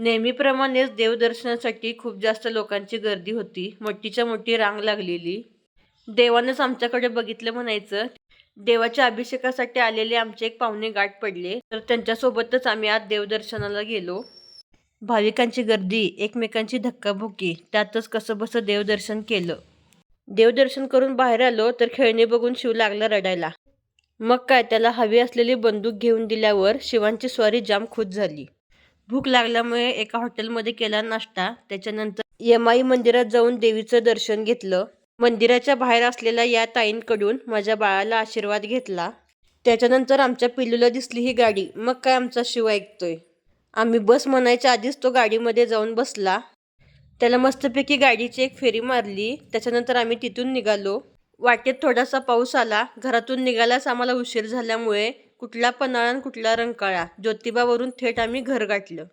नेहमीप्रमाणेच देवदर्शनासाठी खूप जास्त लोकांची गर्दी होती. मोठीच्या मोठी रांग लागलेली. देवानंच आमच्याकडे बघितलं म्हणायचं. देवाच्या अभिषेकासाठी आलेले आमचे एक पाहुणे गाठ पडले, तर त्यांच्यासोबतच आम्ही आज देवदर्शनाला गेलो. भाविकांची गर्दी, एकमेकांची धक्काबुक्की, त्यातच कसंबसं देवदर्शन केलं. देवदर्शन करून बाहेर आलो तर खेळणी बघून शिव लागला रडायला. मग काय, त्याला हवी असलेली बंदूक घेऊन दिल्यावर शिवांची स्वारी जाम खुश झाली. भूक लागल्यामुळे एका हॉटेलमध्ये केला नाश्ता. त्याच्यानंतर यमाई मंदिरात जाऊन देवीचं दर्शन घेतलं. मंदिराच्या बाहेर असलेल्या या ताईंकडून माझ्या बाळाला आशीर्वाद घेतला. त्याच्यानंतर आमच्या पिल्लूला दिसली ही गाडी. मग काय, आमचा शिव ऐकतोय. आम्ही बस म्हणायच्या आधीच तो गाडीमध्ये जाऊन बसला. त्याला मस्तपैकी गाडीची एक फेरी मारली. त्याच्यानंतर आम्ही तिथून निघालो. वाटेत थोडासा पाऊस आला. घरातून निघायलाच आम्हाला उशीर झाल्यामुळे कुठला पन्हाळा आणि कुठला रंकाळा, ज्योतिबावरून थेट आम्ही घर गाठलं.